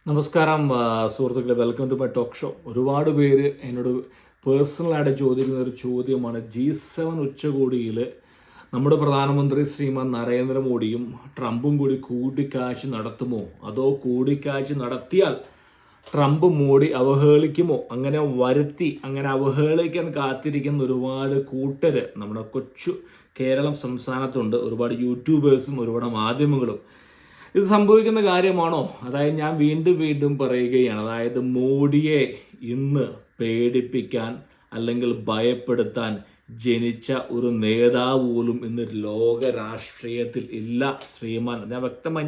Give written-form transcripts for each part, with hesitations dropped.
നമസ്കാരം സുഹൃത്തുക്കളെ, welcome to my talk show. ഒരുപാട് പേര് എന്നോട് പേഴ്സണലായിട്ട് ചോദിക്കുന്ന ഒരു ചോദ്യമാണ്, G7 ഉച്ചകോടിയിൽ നമ്മുടെ പ്രധാനമന്ത്രി ശ്രീമാൻ നരേന്ദ്രമോദിയും ട്രംപും കൂടി കൂടിക്കാഴ്ച നടത്തുമോ, അതോ കൂടിക്കാഴ്ച നടത്തിയാൽ ട്രംപ് മോഡി അവഹേളിക്കുമോ? അങ്ങനെ അവഹേളിക്കാൻ കാത്തിരിക്കുന്ന ഒരുപാട് കൂട്ടര് നമ്മുടെ കൊച്ചു കേരളം സംസ്ഥാനത്തുണ്ട്. ഒരുപാട് യൂട്യൂബേഴ്സും ഒരുപാട് മാധ്യമങ്ങളും. ഇത് സംഭവിക്കുന്ന കാര്യമാണോ? അതായത് ഞാൻ വീണ്ടും പറയുകയാണ്, അതായത് മോഡിയെ ഇന്ന് പേടിപ്പിക്കാൻ അല്ലെങ്കിൽ ഭയപ്പെടുത്താൻ ജനിച്ച ഒരു നേതാവ് പോലും ഇന്ന് ലോക രാഷ്ട്രീയത്തിൽ ഇല്ല. ശ്രീമാൻ,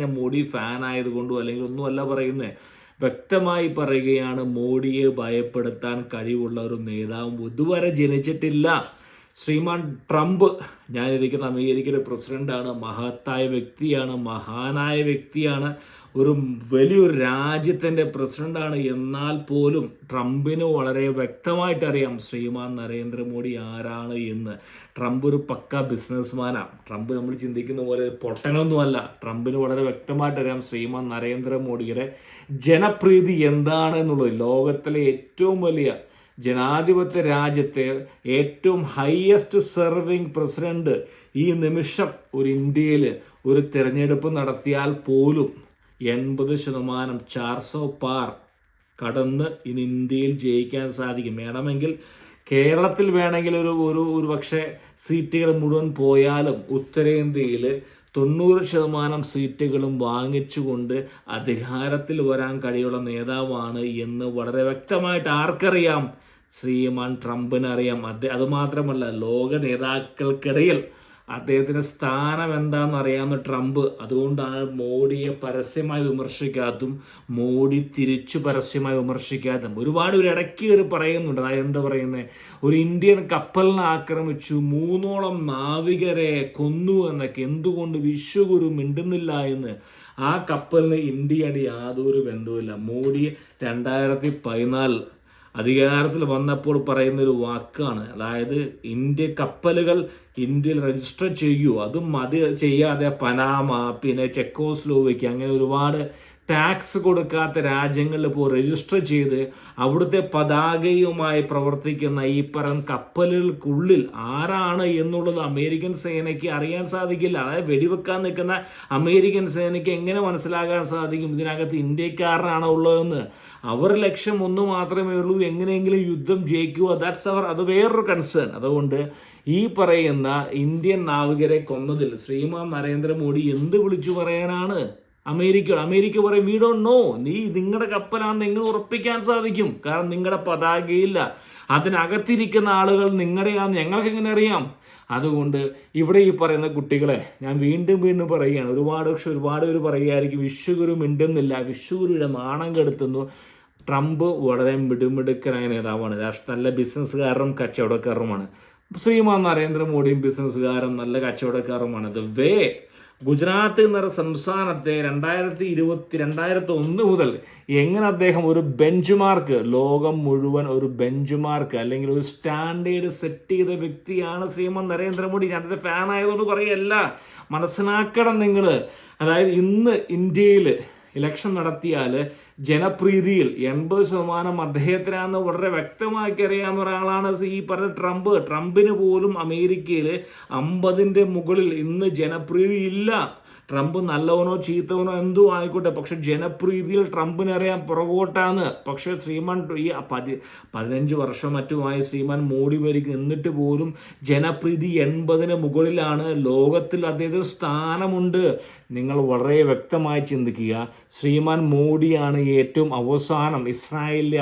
ഞാൻ മോഡി ഫാൻ ആയതുകൊണ്ടോ അല്ലെങ്കിൽ ഒന്നുമല്ല പറയുന്നത്, വ്യക്തമായി പറയുകയാണ്, മോഡിയെ ഭയപ്പെടുത്താൻ കഴിവുള്ള ഒരു നേതാവും ഇതുവരെ ജനിച്ചിട്ടില്ല. ശ്രീമാൻ ട്രംപ്, ഞാനിരിക്കുന്ന അമേരിക്കയുടെ പ്രസിഡന്റാണ്, മഹത്തായ വ്യക്തിയാണ്, മഹാനായ വ്യക്തിയാണ്, ഒരു വലിയൊരു രാജ്യത്തിൻ്റെ പ്രസിഡന്റാണ്. എന്നാൽ പോലും ട്രംപിന് വളരെ വ്യക്തമായിട്ട് അറിയാം ശ്രീമാൻ നരേന്ദ്രമോദി ആരാണ് എന്ന്. ട്രംപ് ഒരു പക്ക ബിസിനസ്മാനാണ്. ട്രംപ് നമ്മൾ ചിന്തിക്കുന്ന പോലെ പൊട്ടനൊന്നുമല്ല. ട്രംപിന് വളരെ വ്യക്തമായിട്ട് അറിയാം ശ്രീമാൻ നരേന്ദ്രമോദിയുടെ ജനപ്രീതി എന്താണ് എന്നുള്ളത്. ലോകത്തിലെ ഏറ്റവും വലിയ ജനാധിപത്യ രാജ്യത്തെ ഏറ്റവും ഹയസ്റ്റ് സെർവിങ് പ്രസിഡന്റ് ഈ നിമിഷം ഒരു ഇന്ത്യയിൽ ഒരു തിരഞ്ഞെടുപ്പ് നടത്തിയാൽ പോലും 80% 400 പാർ കടന്ന് ഇനി ഇന്ത്യയിൽ ജയിക്കാൻ സാധിക്കും. വേണമെങ്കിൽ കേരളത്തിൽ വേണമെങ്കിൽ ഒരു പക്ഷേ സീറ്റുകൾ മുഴുവൻ പോയാലും ഉത്തരേന്ത്യയിൽ 90% സീറ്റുകളും വാങ്ങിച്ചുകൊണ്ട് അധികാരത്തിൽ വരാൻ കഴിയുള്ള നേതാവാണ് എന്ന് വളരെ വ്യക്തമായിട്ട് ആർക്കറിയാം? ശ്രീമാൻ ട്രംപിനറിയാം. അതുമാത്രമല്ല, ലോക നേതാക്കൾക്കിടയിൽ അദ്ദേഹത്തിൻ്റെ സ്ഥാനം എന്താണെന്ന് അറിയാവുന്ന ട്രംപ്. അതുകൊണ്ടാണ് മോഡിയെ പരസ്യമായി വിമർശിക്കാത്തതും മോഡി തിരിച്ചു പരസ്യമായി വിമർശിക്കാത്തതും. ഒരുപാട് പേര് ഇടയ്ക്ക് പറയുന്നുണ്ട്, അതായത് എന്താ പറയുന്നത്, ഒരു ഇന്ത്യൻ കപ്പലിനെ ആക്രമിച്ചു 3ഓളം നാവികരെ കൊന്നു എന്നൊക്കെ. എന്തുകൊണ്ട് വിശ്വഗുരു മിണ്ടുന്നില്ല എന്ന്? ആ കപ്പലിന് ഇന്ത്യയുടെ യാതൊരു ബന്ധവുമില്ല. മോഡി 2014 അധികാരത്തിൽ വന്നപ്പോൾ പറയുന്നൊരു വാക്കാണ്, അതായത് കപ്പലുകൾ ഇന്ത്യയിൽ രജിസ്റ്റർ ചെയ്യൂ. അതും ചെയ്യാതെ പനാമ, പിന്നെ ചെക്കോസ്ലോവയ്ക്ക്, അങ്ങനെ ഒരുപാട് ടാക്സ് കൊടുക്കാത്ത രാജ്യങ്ങളിൽ പോയി രജിസ്റ്റർ ചെയ്ത് അവിടുത്തെ പതാകയുമായി പ്രവർത്തിക്കുന്ന ഈ പറയുന്ന കപ്പലുകൾക്കുള്ളിൽ ആരാണ് എന്നുള്ളത് അമേരിക്കൻ സേനയ്ക്ക് അറിയാൻ സാധിക്കില്ല. അതായത് വെടിവെക്കാൻ നിൽക്കുന്ന അമേരിക്കൻ സേനയ്ക്ക് എങ്ങനെ മനസ്സിലാകാൻ സാധിക്കും ഇതിനകത്ത് ഇന്ത്യക്കാരനാണ് ഉള്ളതെന്ന്? അവർ ലക്ഷ്യം ഒന്ന് മാത്രമേ ഉള്ളൂ, എങ്ങനെയെങ്കിലും യുദ്ധം ജയിക്കുക. അത് വേറൊരു കൺസേൺ. അതുകൊണ്ട് ഈ പറയുന്ന ഇന്ത്യൻ നാവികരെ കൊന്നതിൽ ശ്രീമാൻ നരേന്ദ്രമോദി എന്ത് വിളിച്ചു പറയാനാണ്? അമേരിക്ക പറയും, വി ഡോണ്ട് നോ, നിങ്ങളുടെ കപ്പലാണെന്ന് എങ്ങനെ ഉറപ്പിക്കാൻ സാധിക്കും? കാരണം നിങ്ങളുടെ പതാകയില്ല, അതിനകത്തിരിക്കുന്ന ആളുകൾ നിങ്ങളുടെയാണെന്ന് ഞങ്ങൾക്ക് എങ്ങനെ അറിയാം? അതുകൊണ്ട് ഇവിടെ ഈ പറയുന്ന കുട്ടികളെ ഞാൻ വീണ്ടും പറയുകയാണ്. ഒരുപാട് പേര് പറയുകയായിരിക്കും, വിശ്വഗുരു മിണ്ടുന്നില്ല, വിശ്വഗുരുയുടെ നാണം കെടുത്തുന്നു. ട്രംപ് വളരെ മിടുമിടുക്കനായ നേതാവാണ്, നല്ല ബിസിനസ്സുകാരനും കച്ചവടക്കാരനുമാണ്. ശ്രീമാൻ നരേന്ദ്രമോദിയും ബിസിനസ്സുകാരും നല്ല കച്ചവടക്കാരുമാണ്. ഗുജറാത്ത് എന്ന സംസ്ഥാനത്തെ 2001 മുതൽ എങ്ങനെ അദ്ദേഹം ഒരു ബെഞ്ച് മാർക്ക്, ലോകം മുഴുവൻ ഒരു ബെഞ്ച് മാർക്ക് അല്ലെങ്കിൽ ഒരു സ്റ്റാൻഡേർഡ് സെറ്റ് ചെയ്ത വ്യക്തിയാണ് ശ്രീമാൻ നരേന്ദ്രമോദി. ഞാൻ അതിൻ്റെ ഫാൻ ആയതുകൊണ്ട് പറയല്ല, മനസ്സിലാക്കണം നിങ്ങൾ. അതായത് ഇന്ന് ഇന്ത്യയിൽ ഇലക്ഷൻ നടത്തിയാൽ ജനപ്രീതിയിൽ 80% അദ്ദേഹത്തിനാണെന്ന് വളരെ വ്യക്തമാക്കി അറിയാവുന്ന ഒരാളാണ് ഈ പറഞ്ഞ ട്രംപ്. ട്രംപിന് പോലും അമേരിക്കയിൽ 50ന്റെ മുകളിൽ ഇന്ന് ജനപ്രീതി ഇല്ല. ട്രംപ് നല്ലവനോ ചീത്തവനോ എന്തോ ആയിക്കോട്ടെ, പക്ഷെ ജനപ്രീതിയിൽ ട്രംപിനറിയാൻ പുറകോട്ടാണ്. പക്ഷെ ശ്രീമാൻ ഈ 15 വർഷം മറ്റുമായി ശ്രീമാൻ മോഡി ഭരിക്കും, എന്നിട്ട് പോലും ജനപ്രീതി 80ന് മുകളിലാണ്. ലോകത്തിൽ അദ്ദേഹത്തിന് സ്ഥാനമുണ്ട്. നിങ്ങൾ വളരെ വ്യക്തമായി ചിന്തിക്കുക. ശ്രീമാൻ മോഡിയാണ് ഏറ്റവും അവസാനം ഇസ്രായേലിലെ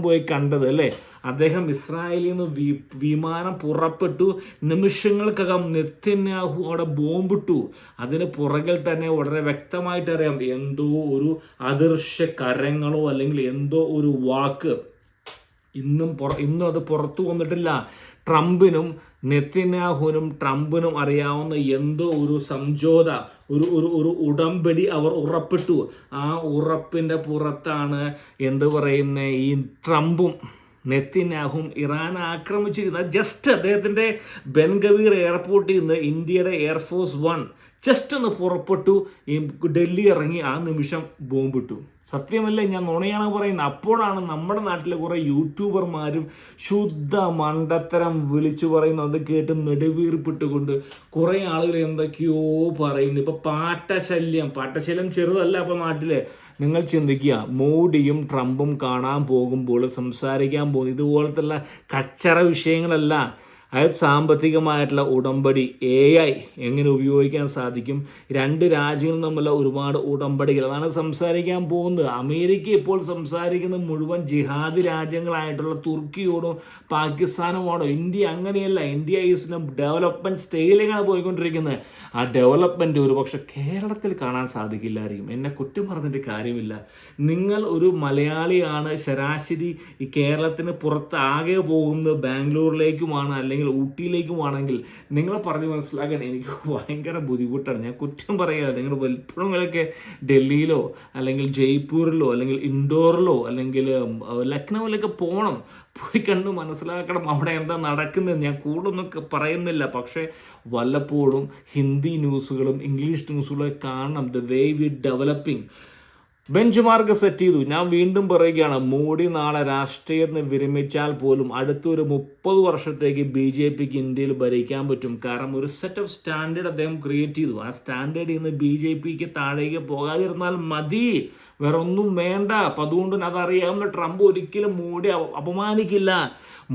പോയി കണ്ടത്, അല്ലേ? അദ്ദേഹം ഇസ്രായേലിൽ നിന്ന് വിമാനം പുറപ്പെട്ടു, നിമിഷങ്ങൾക്കകം നെതന്യാഹു അവിടെ ബോംബിട്ടു. അതിന് പുറകിൽ തന്നെ വളരെ വ്യക്തമായിട്ട് അറിയാം, എന്തോ ഒരു അദൃശ്യ കരങ്ങളോ അല്ലെങ്കിൽ എന്തോ ഒരു വാക്ക് ഇന്നും അത് പുറത്തു വന്നിട്ടില്ല. ട്രംപിനും നെതന്യാഹുവിനും അറിയാവുന്ന എന്തോ ഒരു സംജോത, ഒരു ഉടമ്പടി അവർ ഉറപ്പിട്ടു. ആ ഉറപ്പിൻ്റെ പുറത്താണ് ഈ ട്രംപും നെതന്യാഹുവും ഇറാൻ ആക്രമിച്ചിരുന്നത്. ജസ്റ്റ് അദ്ദേഹത്തിൻ്റെ ബെൻഗവീർ എയർപോർട്ടിൽ നിന്ന് ഇന്ത്യയുടെ എയർഫോഴ്സ് 1 ജസ്റ്റ് ഒന്ന് പുറപ്പെട്ടു, ഈ ഡൽഹി ഇറങ്ങി, ആ നിമിഷം ബോംബിട്ടു. സത്യമല്ലേ, ഞാൻ നുണയാണ് പറയുന്നത്. അപ്പോഴാണ് നമ്മുടെ നാട്ടിലെ കുറേ യൂട്യൂബർമാരും ശുദ്ധ മണ്ടത്തരം വിളിച്ചു പറയുന്നത്. അത് കേട്ട് നെടുവീർപ്പിട്ടുകൊണ്ട് കുറേ ആളുകൾ എന്തൊക്കെയോ പറയുന്നു. ഇപ്പൊ പാട്ടശല്യം ചെറുതല്ല. അപ്പൊ നാട്ടിലെ നിങ്ങൾ ചിന്തിക്കുക, മോഡിയും ട്രംപും കാണാൻ പോകുമ്പോൾ സംസാരിക്കാൻ പോകുന്നത് ഇതുപോലത്തുള്ള കച്ചറ വിഷയങ്ങളല്ല. അതായത് സാമ്പത്തികമായിട്ടുള്ള ഉടമ്പടി, AI എങ്ങനെ ഉപയോഗിക്കാൻ സാധിക്കും, രണ്ട് രാജ്യങ്ങൾ തമ്മിലുള്ള ഒരുപാട് ഉടമ്പടികൾ, അതാണ് സംസാരിക്കാൻ പോകുന്നത്. അമേരിക്ക ഇപ്പോൾ സംസാരിക്കുന്നത് മുഴുവൻ ജിഹാദി രാജ്യങ്ങളായിട്ടുള്ള തുർക്കിയോടും പാകിസ്ഥാനുമാണോ. ഇന്ത്യ അങ്ങനെയല്ല. ഇന്ത്യ ഈസ് ഡെവലപ്മെൻറ്റ് സ്റ്റേജിലേക്കാണ് പോയിക്കൊണ്ടിരിക്കുന്നത്. ആ ഡെവലപ്മെൻറ്റ് ഒരു പക്ഷെ കേരളത്തിൽ കാണാൻ സാധിക്കില്ലായിരിക്കും. എന്നെ കുറ്റം പറഞ്ഞിട്ട് കാര്യമില്ല. നിങ്ങൾ ഒരു മലയാളിയാണ്, ശരാശരി ഈ കേരളത്തിന് പുറത്ത് ആകെ പോകുന്നത് ബാംഗ്ലൂരിലേക്കുമാണ് അല്ലെങ്കിൽ ഊട്ടിയിലേക്കുമാണെങ്കിൽ നിങ്ങളെ പറഞ്ഞ് മനസ്സിലാക്കാൻ എനിക്ക് ഭയങ്കര ബുദ്ധിമുട്ടാണ്. ഞാൻ കുറ്റം പറയുക, നിങ്ങൾ വലുപ്പങ്ങളൊക്കെ ഡൽഹിയിലോ അല്ലെങ്കിൽ ജയ്പൂരിലോ അല്ലെങ്കിൽ ഇൻഡോറിലോ അല്ലെങ്കിൽ ലക്നൗവിലൊക്കെ പോകണം, പോയി കണ്ട് മനസ്സിലാക്കണം അവിടെ എന്താ നടക്കുന്നത്. ഞാൻ കൂടുതലൊന്നും പറയുന്നില്ല, പക്ഷേ വല്ലപ്പോഴും ഹിന്ദി ന്യൂസുകളും ഇംഗ്ലീഷ് ന്യൂസുകളും കാണണം. The way we developing bench mark set ചെയ്തു. ഞാൻ വീണ്ടും പറയുകയാണ്, മോഡി നാളെ രാഷ്ട്രീയത്തിന് വിരമിച്ചാൽ പോലും അടുത്തൊരു 30 വർഷത്തേക്ക് BJPക്ക് ഇന്ത്യയിൽ ഭരിക്കാൻ പറ്റും. കാരണം ഒരു സെറ്റ് ഓഫ് സ്റ്റാൻഡേർഡ് അദ്ദേഹം ക്രിയേറ്റ് ചെയ്തു. ആ സ്റ്റാൻഡേർഡിൽ നിന്ന് BJPക്ക് താഴേക്ക് പോകാതിരുന്നാൽ മതി, വേറെ ഒന്നും വേണ്ട. അപ്പം അതുകൊണ്ട് അതറിയാവുന്ന ട്രംപ് ഒരിക്കലും മോഡി അപമാനിക്കില്ല.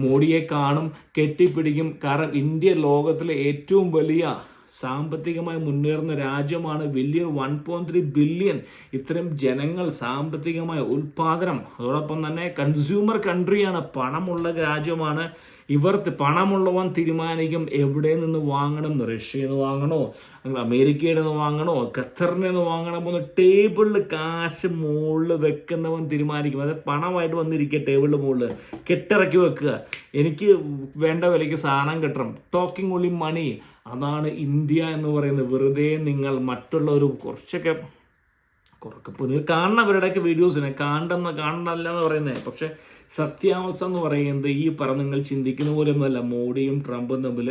മോഡിയെ കാണും, കെട്ടിപ്പിടിക്കും. കാരണം ഇന്ത്യ ലോകത്തിലെ ഏറ്റവും വലിയ സാമ്പത്തികമായി മുന്നേറുന്ന രാജ്യമാണ്. വലിയൊരു 1.3 ബില്യൺ ഇത്തരം ജനങ്ങൾ, സാമ്പത്തികമായ ഉൽപാദനം, അതോടൊപ്പം തന്നെ കൺസ്യൂമർ കൺട്രിയാണ്, പണമുള്ള രാജ്യമാണ്. പണമുള്ളവൻ തീരുമാനിക്കും എവിടെ നിന്ന് വാങ്ങണം, റഷ്യയിൽ നിന്ന് വാങ്ങണോ, അമേരിക്കയുടെ നിന്ന് വാങ്ങണോ, ഖത്തറിൽ നിന്ന് വാങ്ങണമോ എന്ന് ടേബിളിൽ കാശ് മുകളിൽ വെക്കുന്നവൻ തീരുമാനിക്കും. അതായത് പണമായിട്ട് വന്നിരിക്കുക ടേബിളിൻ്റെ മുകളിൽ കെട്ടിറക്കി വെക്കുക, എനിക്ക് വേണ്ട വിലയ്ക്ക് സാധനം കിട്ടണം, ടോക്കിംഗ് ഓൺലി മണി. അതാണ് ഇന്ത്യ എന്ന് പറയുന്നത്. വെറുതെ നിങ്ങൾ മറ്റുള്ള ഒരു കുറച്ചൊക്കെ നിങ്ങൾ കാണുന്നവരുടെയൊക്കെ വീഡിയോസിനെ കാണണ്ടല്ല എന്ന് പറയുന്നത്. പക്ഷെ സത്യാവസ്ഥ എന്ന് പറയുന്നത് ഈ പറഞ്ഞ നിങ്ങൾ ചിന്തിക്കുന്ന പോലെയൊന്നുമല്ല. മോഡിയും ട്രംപും തമ്മിൽ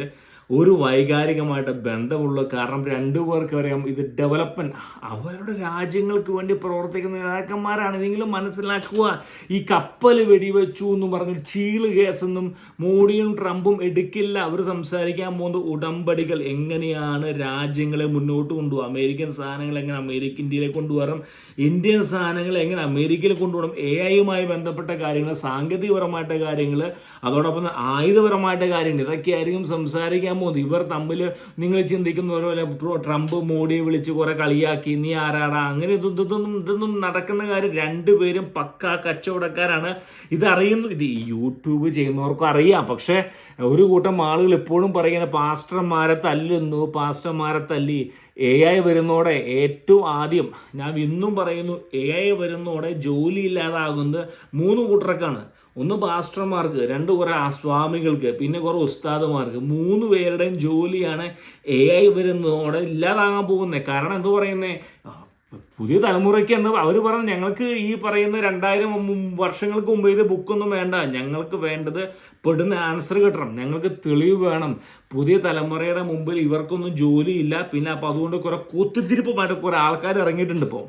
ഒരു വൈകാരികമായിട്ട് ബന്ധമുള്ളൂ. കാരണം രണ്ടുപേർക്ക് അറിയാം ഇത് ഡെവലപ്മെൻറ്റ്, അവരുടെ രാജ്യങ്ങൾക്ക് വേണ്ടി പ്രവർത്തിക്കുന്ന നേതാക്കന്മാരാണ്. ഇതെങ്കിലും മനസ്സിലാക്കുക. ഈ കപ്പൽ വെടിവെച്ചു എന്ന് പറഞ്ഞ് ചീള് കേസൊന്നും മോഡിയും ട്രംപും എടുക്കില്ല. അവർ സംസാരിക്കാൻ പോകുന്നത് ഉടമ്പടികൾ, എങ്ങനെയാണ് രാജ്യങ്ങളെ മുന്നോട്ട് കൊണ്ടുപോകും, അമേരിക്കൻ സാധനങ്ങൾ എങ്ങനെ ഇന്ത്യയിലേക്ക് കൊണ്ടുവരണം, ഇന്ത്യൻ സാധനങ്ങൾ എങ്ങനെ അമേരിക്കയിൽ കൊണ്ടുപോകണം, AI ബന്ധപ്പെട്ട കാര്യങ്ങൾ, സാങ്കേതികപരമായിട്ട് കാര്യങ്ങൾ, അതോടൊപ്പം ആയുധപരമായിട്ട് കാര്യങ്ങൾ, ഇതൊക്കെയായിരിക്കും സംസാരിക്കാൻ പോകുന്നത്. ഇവർ തമ്മിൽ നിങ്ങൾ ചിന്തിക്കുന്ന പോലെ ട്രംപ് മോഡിയെ വിളിച്ച് കുറെ കളിയാക്കി, നീ ആരാടാ, അങ്ങനെ ഇതൊന്നും നടക്കുന്ന കാര്യം. രണ്ടുപേരും പക്കാ കച്ചവടക്കാരാണ്. ഇതറിയുന്നു, ഇത് യൂട്യൂബ് ചെയ്യുന്നവർക്കും അറിയാം. പക്ഷെ ഒരു കൂട്ടം ആളുകൾ ഇപ്പോഴും പറയുന്ന പാസ്റ്റർമാരെ തല്ലി AI വരുന്നോടെ ഏറ്റവും ആദ്യം ഞാൻ ഇന്നും പറയുന്നു, AI വരുന്നോടെ ജോലി ഇല്ലാതാകുന്നത് 3 കൂട്ടർക്കാണ്. ഒന്ന് പാസ്റ്റർമാർക്ക്, 2 കുറെ സ്വാമികൾക്ക്, പിന്നെ കുറെ ഉസ്താദുമാർക്ക്. 3 പേരുടെയും ജോലിയാണ് AI വരുന്നതോടെ ഇല്ലാതാകാൻ പോകുന്നത്. കാരണം എന്ത് പറയുന്നത്, പുതിയ തലമുറയ്ക്ക് എന്ന് അവർ പറഞ്ഞു, ഞങ്ങൾക്ക് ഈ പറയുന്ന 2000 വർഷങ്ങൾക്ക് മുമ്പ് ഇത് ബുക്കൊന്നും വേണ്ട, ഞങ്ങൾക്ക് വേണ്ടത് പെടുന്ന ആൻസർ കിട്ടണം, ഞങ്ങൾക്ക് തെളിവ് വേണം. പുതിയ തലമുറയുടെ മുമ്പിൽ ഇവർക്കൊന്നും ജോലിയില്ല. പിന്നെ അപ്പം അതുകൊണ്ട് കുറെ കുത്തിത്തിരിപ്പുമായിട്ട് കുറെ ആൾക്കാർ ഇറങ്ങിയിട്ടുണ്ട് ഇപ്പോൾ.